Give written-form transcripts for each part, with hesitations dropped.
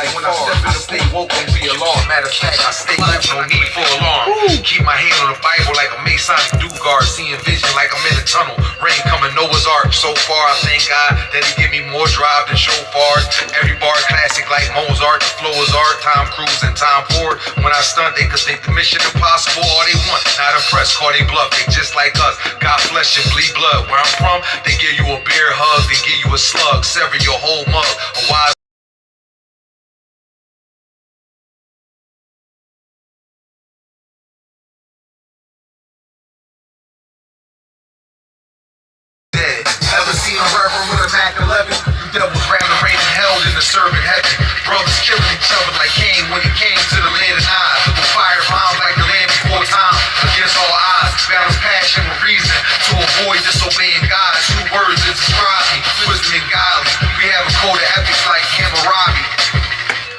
like when I step in the stay woke, don't be alarmed. Matter of fact, I stay up, no need for alarm. Keep my hand on the Bible like a Masonic do-guard, seeing vision like I'm in a tunnel. Rain coming, Noah's Ark. So far, I thank God that He give me more drive than shofars. Every bar classic like Mozart. The flow is art. Tom Cruise and Tom Ford. When I stunt, they could think the mission impossible. All they want, not impressed, call they bluff. They just like us, got flesh and bleed blood. Where I'm from, they give you a beer hug, they give you a slug, sever your whole mug. A wise dead. Ever seen a rapper with a Mac 11? You devils rather rain in hell than to serve in heaven. Brothers killing each other like Cain when he came to the land of Nod. With fire bombs like the land before time. Against all odds, balance passion with reason to avoid disobeying God. 2 words that describe me, wisdom and godly. We have a code of ethics like Hammurabi.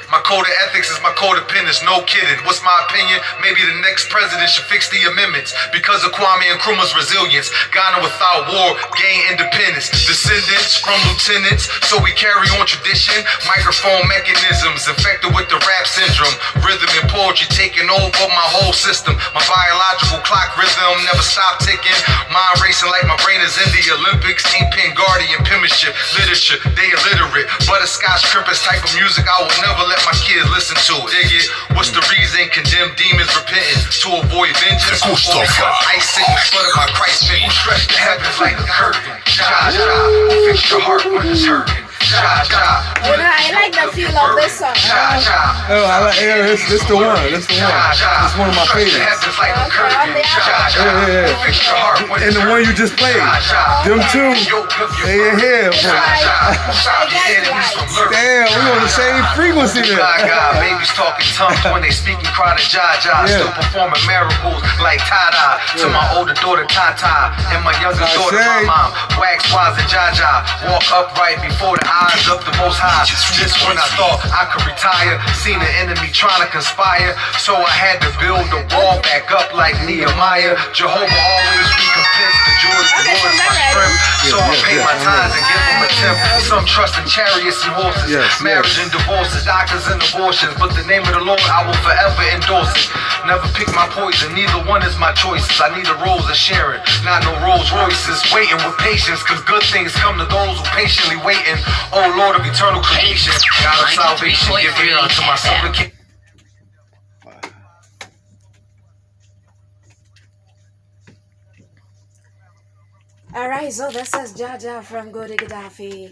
My code of ethics is my code of penance, no kidding. What's my opinion? Maybe the next president should fix the amendments. Because of Kwame Nkrumah's resilience, Ghana without war gained independence. Descendants from lieutenants, so we carry on tradition. Microphone mechanisms infected with the rap syndrome. Rhythm and poetry taking over my whole system. My biological clock rhythm never stop ticking. Mind racing like my brain is in the Olympics. Inkpen Guardian penmanship, literature, they illiterate. Butterscotch crimpets type of music I will never let my kids listen to. Dig it? What's the reason? Condemned demons repenting to avoid vengeance. Or because ice sickness flooded my Christ figure. Stretch the heavens like a curtain. Ja, ja, fix your heart when it's hurting. Ja, ja. I like the feel of this song. Ja, ja. Oh, I like this the one. This the one. It's one of my favorites. Yeah. And the one you just played. Them two. They in here. Damn, we on the same frequency there. Babies talking tongues when they speaking crying ja. Still performing miracles like Tada. To my older daughter Tata and my younger daughter Mom. Wax wise and Jaja. Walk upright before the eyes of the Most High. This when I thought I could retire. Seen the enemy trying to conspire, so I had to build the wall back up like Nehemiah. Jehovah always recompense the joys, the Lord is my strength. So I pay my tithes and give them a tip. Some trust in chariots and horses, marriage and divorces, doctors and abortions. But the name of the Lord I will forever endorse it. Never pick my poison, neither one is my choices. I need a Rose of Sharon, not no Rolls Royces. Waiting with patience, cause good things come to those who patiently waiting. Oh Lord of eternal creation, God of salvation, give ear unto my supplication. Alright, so this is Jaja from Goldie Gaddafi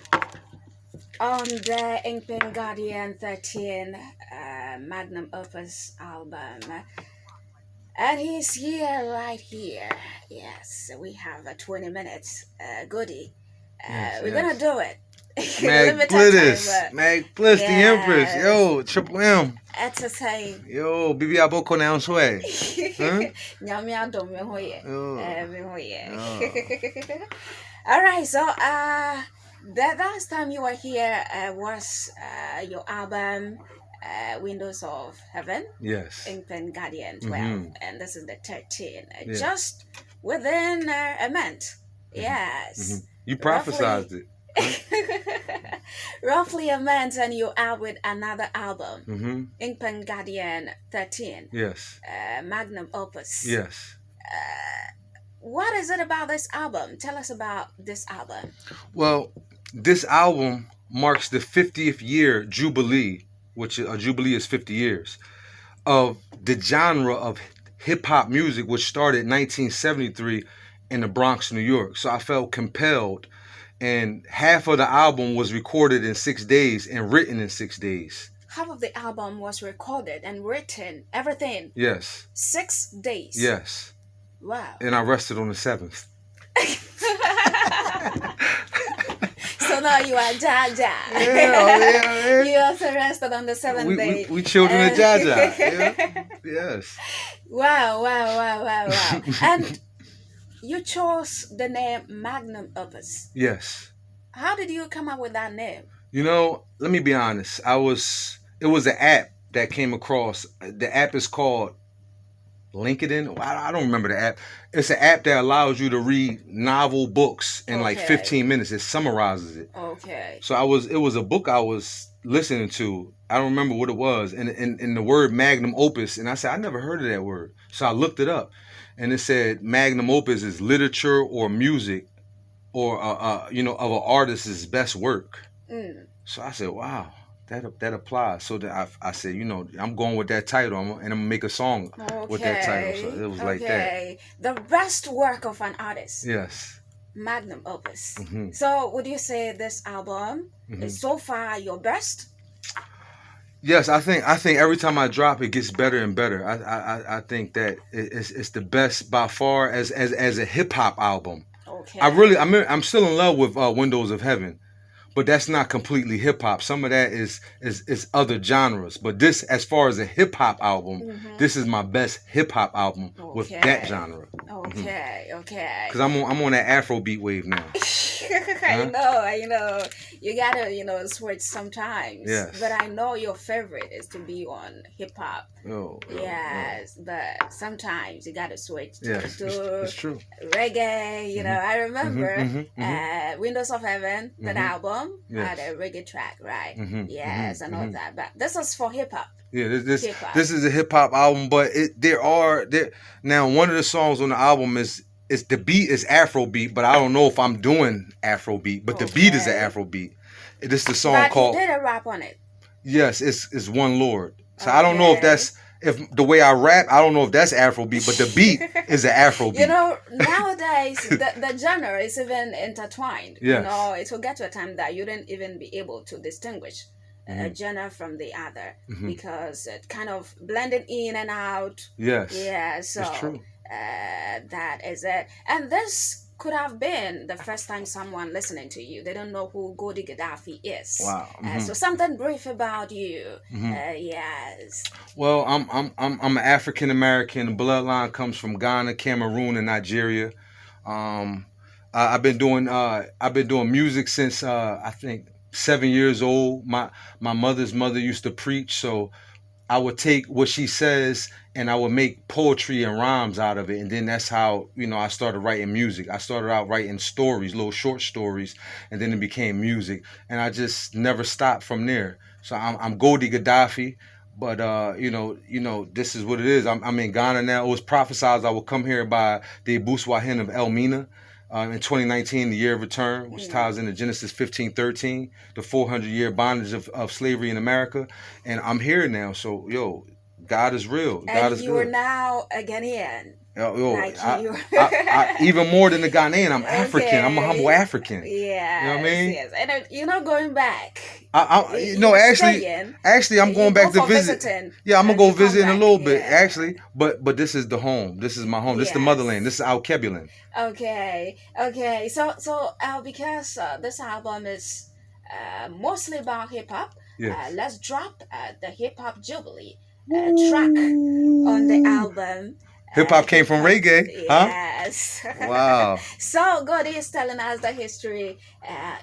on the Inkpen Guardian 13 Magnum Opus album. And he's here, right here. Yes, we have 20 minutes. Goodie. We're gonna do it. Magbliss Di Empress. Yo, TripleM. Entertain. Yo, bibi aboko na unswe. Nyamia do me hoye. Alright, so the last time you were here was your album Windows of Heaven. Yes. Inkpen Guardian 12. And this is the 13. Just within a month. Yes. You prophesized it. Roughly a month, and you're out with another album, Inkpen Guardian 13. Yes. Magnum Opus. Yes. What is it about this album? Tell us about this album. Well, this album marks the 50th year Jubilee, which a Jubilee is 50 years, of the genre of hip-hop music, which started in 1973 in the Bronx, New York. So I felt compelled. And half of the album was recorded in 6 days and written in 6 days. Half of the album was recorded and written, everything. Yes. 6 days. Yes. Wow. And I rested on the 7th. So now you are Jaja. Yeah. You also rested on the 7th day. We children of Jaja. Yeah. Yes. Wow. And you chose the name Magnum Opus. Yes. How did you come up with that name? You know, let me be honest. It was an app that came across. The app is called LinkedIn. I don't remember the app. It's an app that allows you to read novel books in like 15 minutes. It summarizes it. Okay. So it was a book I was listening to. I don't remember what it was, and the word Magnum Opus, and I said I never heard of that word, so I looked it up, and it said Magnum Opus is literature or music, or of an artist's best work. So I said, wow, that applies. So that I said, I'm going with that title, and I'm gonna make a song with that title. So it was like that. The best work of an artist. Yes. Magnum Opus. Mm-hmm. So would you say this album is so far your best? Yes, I think every time I drop, it gets better and better. I think that it's the best by far as a hip hop album. Okay. I'm still in love with Windows of Heaven, but that's not completely hip hop. Some of that is other genres. But this, as far as a hip hop album, this is my best hip hop album with that genre. Okay, okay. Because I'm on that Afrobeat wave now. I know. You gotta, switch sometimes. Yes. But I know your favorite is to be on hip hop. Yes, but sometimes you gotta switch to it's true. Reggae. I remember Windows of Heaven, that album, had a reggae track, right? Yes, I know that. But this is for hip hop. Yeah, this is a hip hop album, but now one of the songs on the album is the beat is Afrobeat, but I don't know if I'm doing Afrobeat, but the beat is an Afrobeat. This is the song called. But you did a rap on it. Yes, it's One Lord. So I don't know if the way I rap, I don't know if that's Afrobeat, but the beat is an Afrobeat. Nowadays the genre is even intertwined. Yes. It will get to a time that you don't even be able to distinguish a genre from the other because it kind of blended in and out. Yes. Yeah. So it's true. That is it. And this could have been the first time someone listening to you. They don't know who Goldie Gaddafi is. Wow. So something brief about you. Yes. Well, I'm an African American. The bloodline comes from Ghana, Cameroon, and Nigeria. I've been doing music since I think 7 years old. My mother's mother used to preach, so I would take what she says and I would make poetry and rhymes out of it. And then that's how, I started writing music. I started out writing stories, little short stories, and then it became music. And I just never stopped from there. So I'm Goldie Gaddafi, but this is what it is. I'm in Ghana now. It was prophesied I would come here by the Buswahin of Elmina. In 2019, the year of return, which ties into Genesis 15:13, the 400-year bondage of slavery in America. And I'm here now. So, God is real. God is good. And you are now a Ghanaian. Even more than the Ghanaian, I'm African. I'm a humble African. Yeah. You know what I mean? Yes. And you're not going back. Actually, I'm going back to visit. Visiting, yeah, I'm gonna go visit in a little bit, yeah. actually. But this is the home. This is my home. This is the motherland. This is Alkebulan. Okay. So because this album is mostly about hip hop, let's drop the hip hop Jubilee track on the album. Hip hop came from reggae, huh? Yes. Wow. So Goldie is telling us the history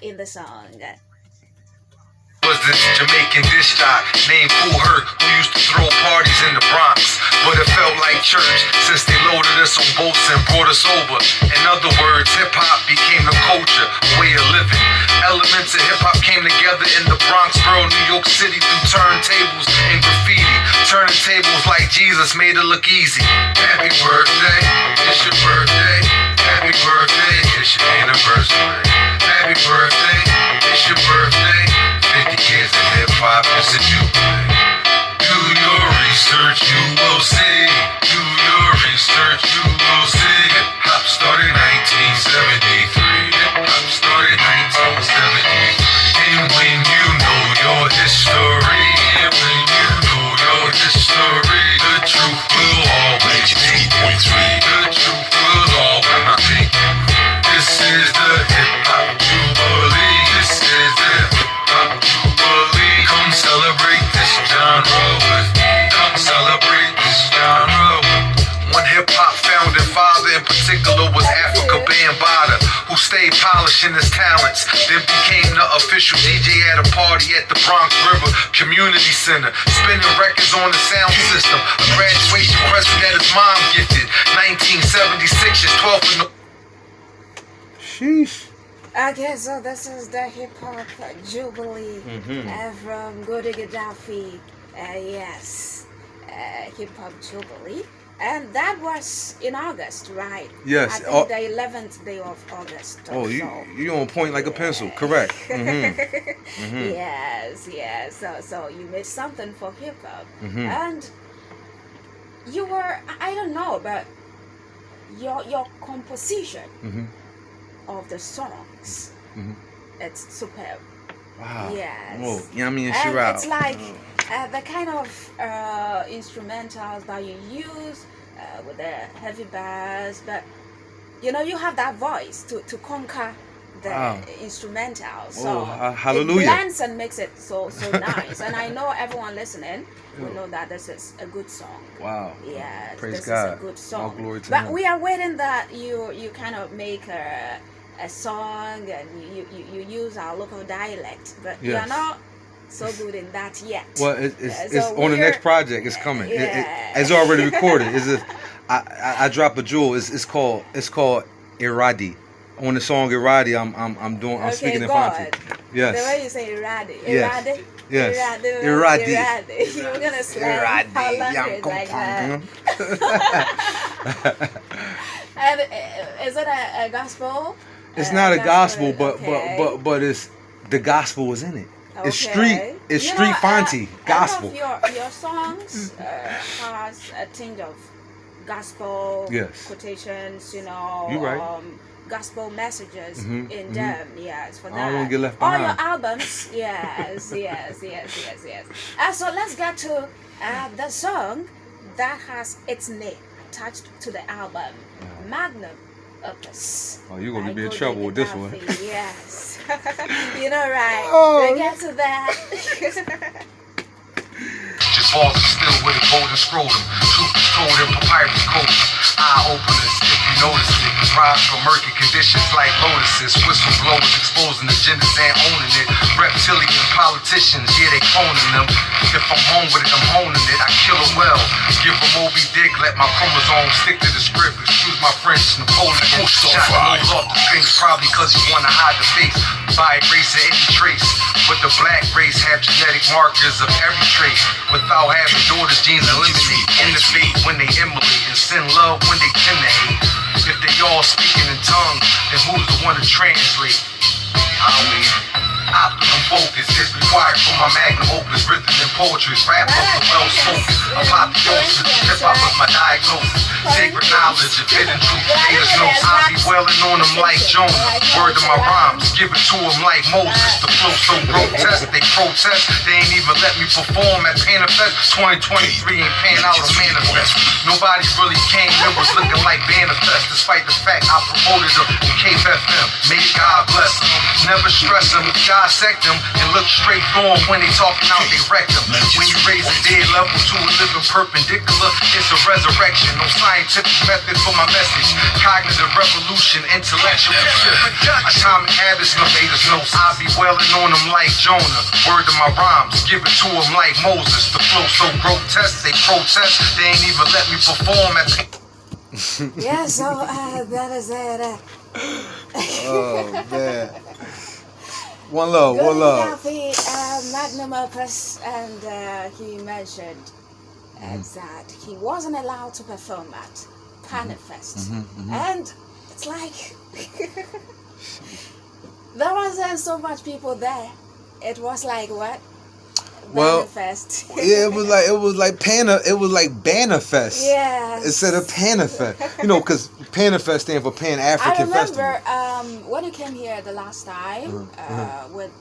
in the song. Was this Jamaican dish jock named Kool Herc who used to throw parties in the Bronx, but it felt like church since they loaded us on boats and brought us over. In other words, hip-hop became the culture, way of living. Elements of hip-hop came together in the Bronx, borough, New York City through turntables and graffiti. Turning tables like Jesus made it look easy. Happy birthday, it's your birthday. Happy birthday, it's your anniversary. Happy birthday, it's your birthday. 50 years of hip-hop is a jubilee. Do your research, you will see. Do your research, you will see. Hip-hop started 1973. Hip-hop started 1973. And when you know your history, the truth will always be. The truth will always be. This is the hip-hop jubilee. This is the hip-hop jubilee. Come celebrate this genre with me. Come celebrate this genre with me. One hip-hop founding father in particular was Africa Bambaataa, who stayed polishing his talents, then became the official DJ at a party at the Bronx River Community Center, spinning records on the sound system. A graduation present that his mom gifted. 1976 is 12th in the... Sheesh. Okay, so this is the hip hop Jubilee Mm-hmm. from Goldie Gaddafi. Yes, hip hop Jubilee. And that was in August, right? Yes. I think the 11th day of August. Oh, Or you so. you on point like a pencil. Correct. Mm-hmm. Mm-hmm. Yes, yes. So you made something for hip hop, Mm-hmm. and you were, I don't know, but your composition Mm-hmm. of the songs, Mm-hmm. it's superb. Wow. Yes. Whoa. Yummy and And Shirao. it's like the kind of instrumentals that you use with the heavy bass, but you have that voice to conquer the Wow. instrumental. So Oh, it hallelujah. blends and makes it so nice. And I know everyone listening will know that this is a good song. Wow. Yes, Praise this God. is a good All song. glory to But Him. we are waiting that you kind of make a song and you use our local dialect, but you are Yes. not so good in that yet. Well, it's So on the we're- next project. It's coming. Yeah. It's already recorded. I drop a jewel. It's called Iradi. On the song Iradi, I'm speaking in God. Fanti. The Yes. way you say Iradi. Yes. Iradi. Yes. Iradi. Iradi. You're gonna slang our language like that. And is it a gospel? It's not a gospel, okay. but it's the gospel is in it. It's Okay. street. It's street Fanti gospel. A lot of your songs has a tinge of gospel Yes. quotations, You right. gospel messages Mhm, in mhm. them. Yes, for I that. don't wanna get left All your behind. albums, yes, yes. So let's get to the song that has its name attached to the album, Magnum Opus. Oh, you're gonna by be in Goldie trouble with this one. Gaddafi, Yes. You know, right? Oh. We get to that. Just balls are still with a golden scrotum. Truth is told in papyrus codes. Eye openers, if you notice it. Rise from murky conditions like lotuses. Whistleblowers exposing agendas and owning it. Reptilian politicians, yeah, they cloning them. If I'm home with it, I'm honing it. I kill it well. Give a Moby Dick, let my chromosomes stick to the script. Excuse my French, Napoleon. Shot the nose off the things, probably cause you wanna hide the face. By erasing any trace. But the black race have genetic markers of every trait. Without having daughters, genes eliminate. Innovate when they immolate. And send love when they tend to hate. If they all speaking in tongues, then who's the one to translate? Optimum focus is required for my magnum opus. Rhythm and poetry, rap up the well spoken. Apotheosis, hip hop was my diagnosis. Sacred knowledge of hidden truth. Haters know I be wailing on them like Jonah. Word of my rhymes, give it to them like Moses. The flow so grotesque, they protest. They ain't even let me perform at Panafest. 2023 ain't pan out a manifest. Nobody really came, it was looking like Manifest. Despite the fact I promoted them in Cape FM. May God bless them. Never stress them, dissect them, and look straight through them when they talking out, they wreck them. When you raise a dead level to a living perpendicular, it's a resurrection. No scientific method for my message. Cognitive revolution, intellectual shift. Atomic habits, no haters know. I be wailing on them like Jonah. Word of my rhymes, give it to them like Moses. The flow so grotesque, they protest. They ain't even let me perform at. Yeah, so that is it. Oh man. One love, one Goldie love. Gaddafi, Magnum Opus, and he mentioned that he wasn't allowed to perform at Panafest. And it's like there wasn't so much people there. It was like what? Well, Panafest. Yeah, it was like Banafest. Yeah. Instead of Panafest. You know, because Panafest stands for Pan I African remember Festival. when you came here the last time with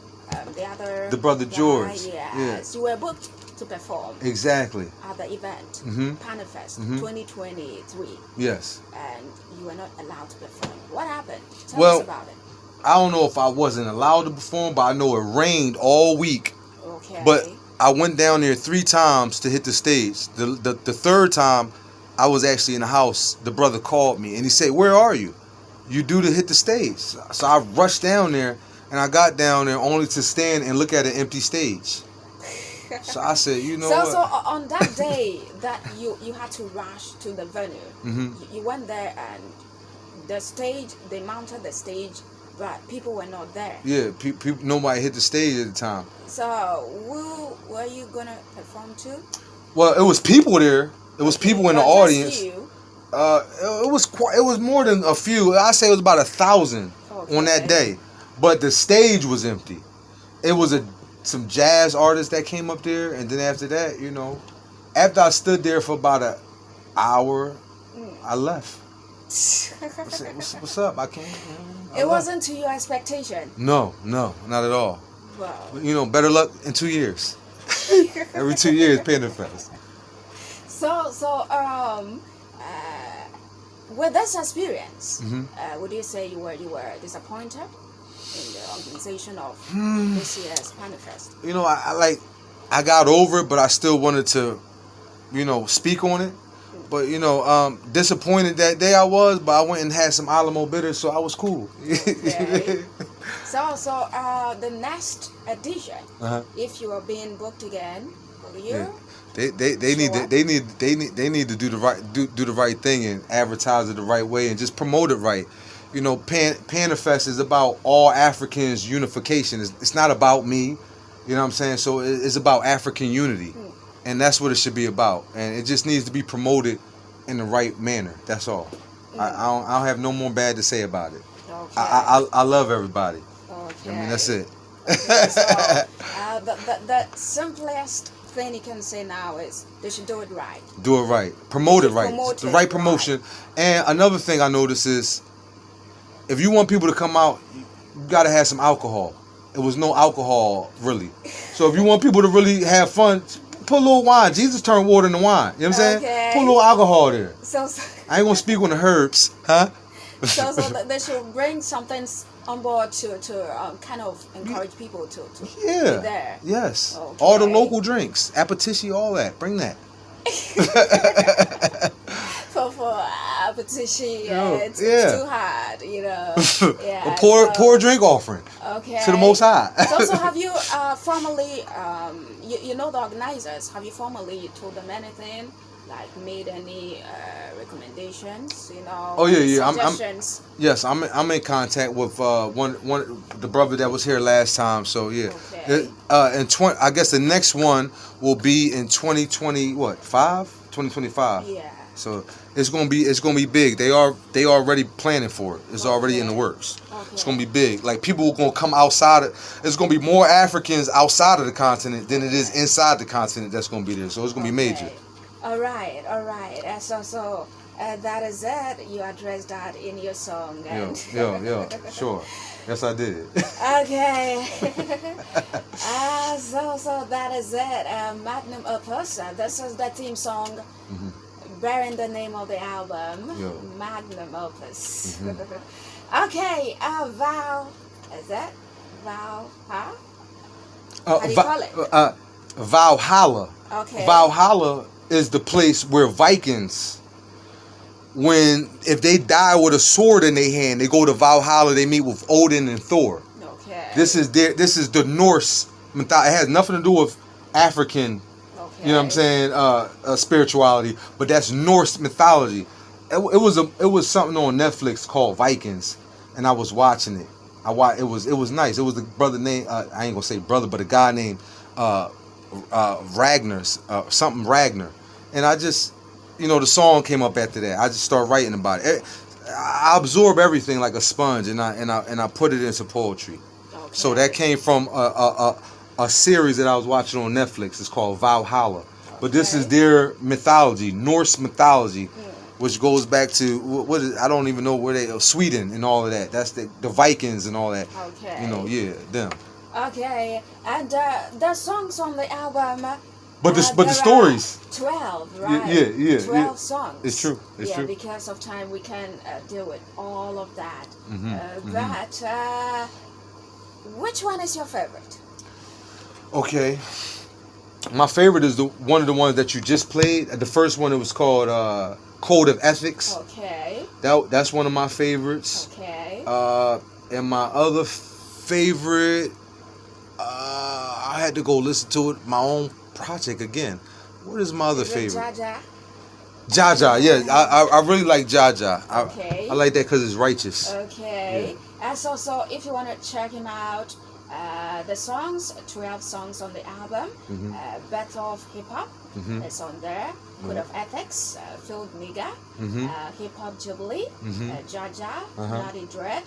the other The brother guy, George. Yes, you were booked to perform Exactly. at the event, Panafest 2023, Yes. and you were not allowed to perform. What happened? Tell Well, us about it. I don't know if I wasn't allowed to perform, but I know it rained all week. Okay. But I went down there 3 times to hit the stage. The third time, I was actually in the house. The brother called me and he said, "Where are you? You due to hit the stage." So I rushed down there, and I got down there only to stand and look at an empty stage. So I said, you know what? So on that day that you had to rush to the venue, you went there and the stage, they mounted the stage but people were not there. Yeah, people, nobody hit the stage at the time. So who were you gonna perform to? Well, it was people there. It was people in the But just audience. you. It was more than a few. I say it was about 1,000 on that day, but the stage was empty. It was some jazz artists that came up there, and then after that, you know, after I stood there for about an hour, I left. What's up? I can't. It wasn't to your expectation. No, not at all. Wow. You know, better luck in 2 years. Every 2 years, Panafest. With this experience, would you say you were disappointed in the organization of this year's Panafest? You know, I got over it, but I still wanted to, you know, speak on it. But, you know, disappointed that day I was, but I went and had some Alamo bitters, so I was cool. Okay. So the next edition, if you are being booked again, will you? Yeah. They need to do the right thing and advertise it the right way and just promote it right. You know, Panafest is about all Africans unification. It's not about me. You know what I'm saying? So it's about African unity. And that's what it should be about. And it just needs to be promoted in the right manner. That's all. I don't have no more bad to say about it. Okay. I love everybody. Okay. I mean, that's it. Okay, so the simplest thing you can say now is they should do it right. Do it right. Promote it right. Promote The it right promotion. right. And another thing I notice is if you want people to come out, you got to have some alcohol. It was no alcohol, really. So if you want people to really have fun, put a little wine. Jesus turned water into wine. You know what I'm saying? Put a little alcohol there. So I ain't going to speak on the herbs. Huh? so they should bring something on board to kind of encourage people to be there. Yes. Okay. All the local drinks. Apetici, all that. Bring that. for appetition, it's too hard, you know. Yeah. A poor drink offering. Okay. To the Most High. So have you formally, you know the organizers, have you formally told them anything? Like made any recommendations, you know? Oh yeah. I'm in contact with the brother that was here last time. So yeah. Okay. I guess the next one will be in 2025. Yeah. So it's gonna be big. They already planning for it. It's already in the works. Okay. It's gonna be big. Like people are gonna come outside. It's gonna be more Africans outside of the continent than it is inside the continent. That's gonna be there. So it's gonna be major. All right. So that is it. You addressed that in your song. And Yeah. Sure. Yes, I did. Okay. So that is it. Magnum Opus. This is the theme song bearing the name of the album. Magnum Opus. Okay. Val. Is that Val? Huh? How do you call it? Valhalla. Okay. Valhalla is the place where Vikings, if they die with a sword in their hand, they go to Valhalla. They meet with Odin and Thor. Okay. This is the Norse mythology. It has nothing to do with African. Okay. You know what I'm saying? Spirituality, but that's Norse mythology. It was something on Netflix called Vikings, and I was watching it. It was nice. It was the brother named I ain't gonna say brother, but a guy named Ragnar, something Ragnar, and I just, you know, the song came up after that. I just started writing about it. I absorb everything like a sponge, and I put it into poetry. Okay. So that came from a series that I was watching on Netflix. It's called Valhalla, but this is their mythology, Norse mythology, which goes back to I don't even know where Sweden and all of that. That's the Vikings and all that. Okay. You know, them. Okay, and the songs on the album. But the stories. 12, right? Yeah. 12 songs. It's true. It's true. Because of time, we can deal with all of that. But which one is your favorite? Okay, my favorite is one of the ones that you just played. The first one, it was called Code of Ethics. Okay. That's one of my favorites. Okay. And my other favorite, I had to go listen to it. My own project again. What is my other favorite? Jaja. Jaja, yeah. I really like Jaja. Okay. I like that because it's righteous. Okay. Yeah. So if you want to check him out, the songs, 12 songs on the album, Battle of Hip Hop, it's on there. Code of Ethics, Field Nigga, Hip Hop Jubilee, Jaja, Naughty Dread,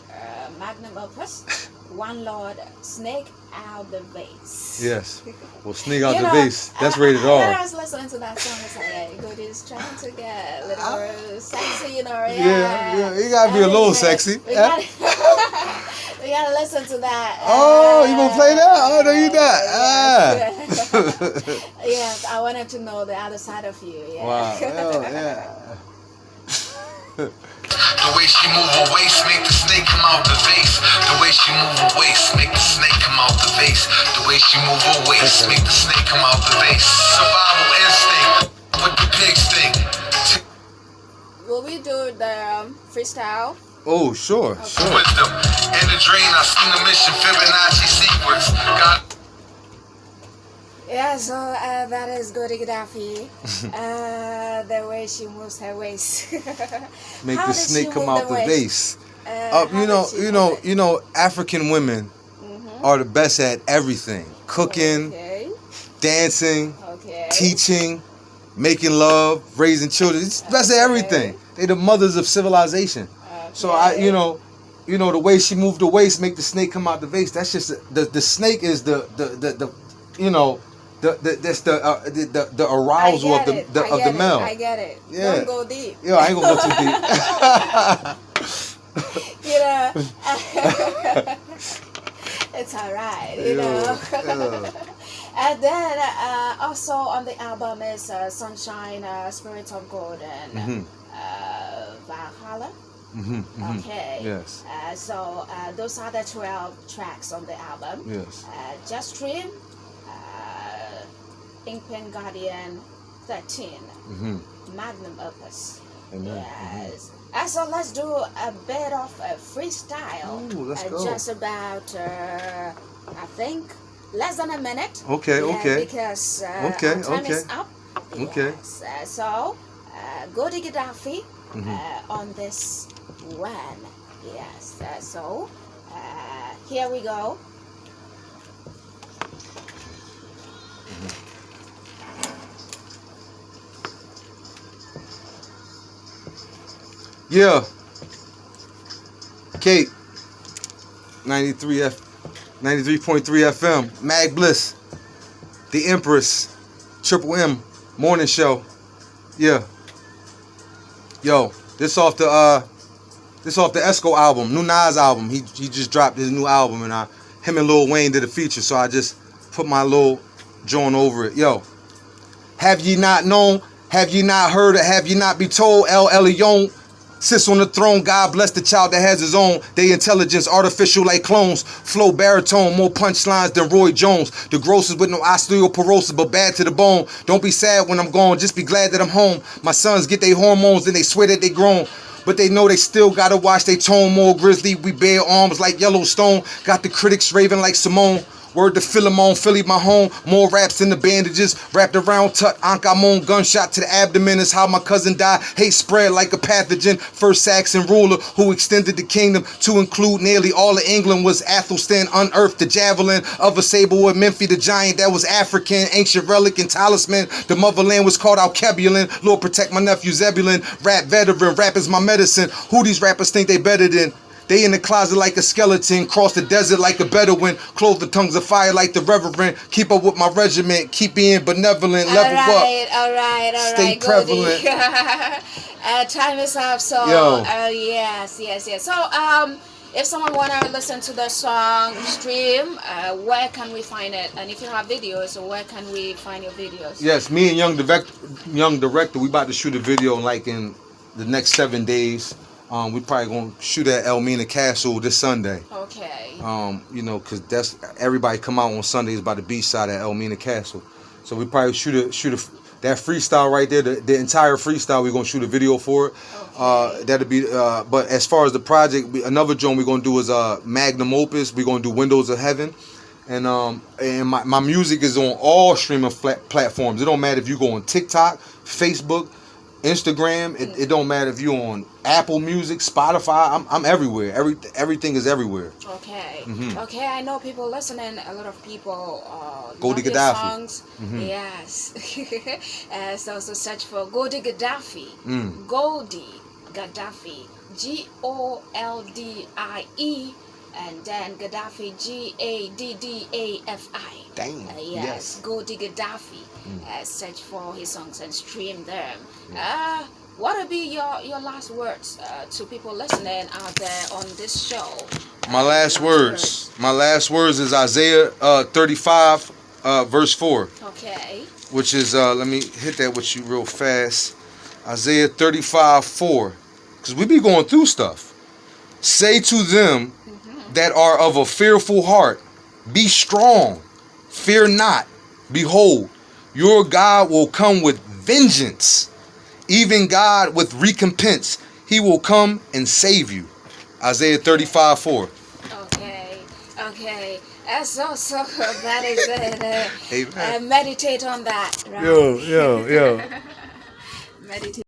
Magnum Opus, One Lord, Snake Out the Vase. Yes. Well, Snake Out the Vase. That's rated R. When I was listening to that song, it's like, yeah, Goody's trying to get a little sexy, you know. Yeah. You gotta be a little sexy. We gotta listen to that. Oh, you gonna play that? Oh, no, you not. Yes, I wanted to know the other side of you. Yeah. Wow. Oh, yeah. The way she move her waist make the snake come out the vase. The way she move her waist make the snake come out the vase. The way she move her waist make the snake come out the vase. Survival instinct, what the pigs think. Will we do the freestyle? Oh, sure. Wisdom in the drain, I seen the mission Fibonacci sequence. God. Yeah, so that is Goldie Gaddafi. The way she moves her waist. Make How the did snake she come move out the the waist? vase. You know, African women are the best at everything. Cooking, Okay. dancing, Okay. teaching, making love, raising children. It's the best at everything. They the mothers of civilization. So the way she moved the waist make the snake come out the vase. That's just the snake is the arousal of the male. I get it. Yeah. Don't go deep. Yeah, I ain't gonna go too deep. You know, it's alright. You know. And then also on the album is Sunshine, Spirit of God, and Valhalla. Okay. Yes. So those are the 12 tracks on the album. Yes. Just stream Inkpen Guardian 13, Magnum Opus. Amen. Yes. So let's do a bit of a freestyle. Ooh, let's go. Just about, I think, less than a minute. Okay. Because our time is up. Okay. Yes. So, Goldie Gaddafi on this one. Yes. So, here we go. Yeah. Kate. 93.3 FM. Magbliss Di Empress. TripleM morning show. Yeah. Yo, this off the Esco album, new Nas album. He just dropped his new album, and him and Lil Wayne did a feature, so I just put my little joint over it. Yo, have ye not known? Have ye not heard? Or have ye not be told? El Elyon sits on the throne. God bless the child that has his own. They intelligence artificial like clones. Flow baritone, more punchlines than Roy Jones. The grossest with no osteoporosis, but bad to the bone. Don't be sad when I'm gone, just be glad that I'm home. My sons get their hormones and they swear that they grown, but they know they still gotta watch they tone. More grizzly, we bear arms like Yellowstone. Got the critics raving like Simone. Word to Philemon, Philly, my home. More raps in the bandages. Wrapped around Tut, Ankamon. Gunshot to the abdomen is how my cousin died. Hate spread like a pathogen. First Saxon ruler who extended the kingdom to include nearly all of England was Athelstan. Unearthed the javelin of a sable with Memphis the giant that was African. Ancient relic and talisman. The motherland was called Alkebulan. Lord protect my nephew Zebulun. Rap veteran. Rap is my medicine. Who these rappers think they better than? They in the closet like a skeleton, cross the desert like a Bedouin, clothe the tongues of fire like the reverend, keep up with my regiment, keep being benevolent, level up, All right, stay prevalent. Time is up, so yes. So if someone wanna listen to the song, stream, where can we find it? And if you have videos, where can we find your videos? Yes, me and young director, we about to shoot a video like in the next 7 days. We probably gonna shoot at Elmina Castle this Sunday. Okay. Cause that's everybody come out on Sundays by the beach side at Elmina Castle. So we probably shoot that freestyle right there, the entire freestyle. We're gonna shoot a video for it. Okay. That'll be. But as far as the project, another joint we're gonna do is Magnum Opus. We're gonna do Windows of Heaven, and my music is on all streaming platforms. It don't matter if you go on TikTok, Facebook, Instagram. It don't matter if you're on Apple Music, Spotify. I'm everywhere. Everything is everywhere. Okay. Mhm. Okay, I know people listening. A lot of people Goldie love your Gaddafi. songs. Mhm. Yes. So search for Goldie Gaddafi. Mm. Goldie Gaddafi. Goldie, and then Gaddafi, Gaddafi. Damn. Yes, Goldie Gaddafi. Search for his songs and stream them. What would be your last words to people listening out there on this show? My last words. My last words is Isaiah 35 verse 4. Okay. Which is let me hit that with you real fast. Isaiah 35 4. Because we be going through stuff. Say to them that are of a fearful heart, be strong, fear not. Behold, your God will come with vengeance, even God with recompense. He will come and save you. Isaiah 35 4. Okay. So that is it. Amen. Meditate on that. Right? Yo. Meditate.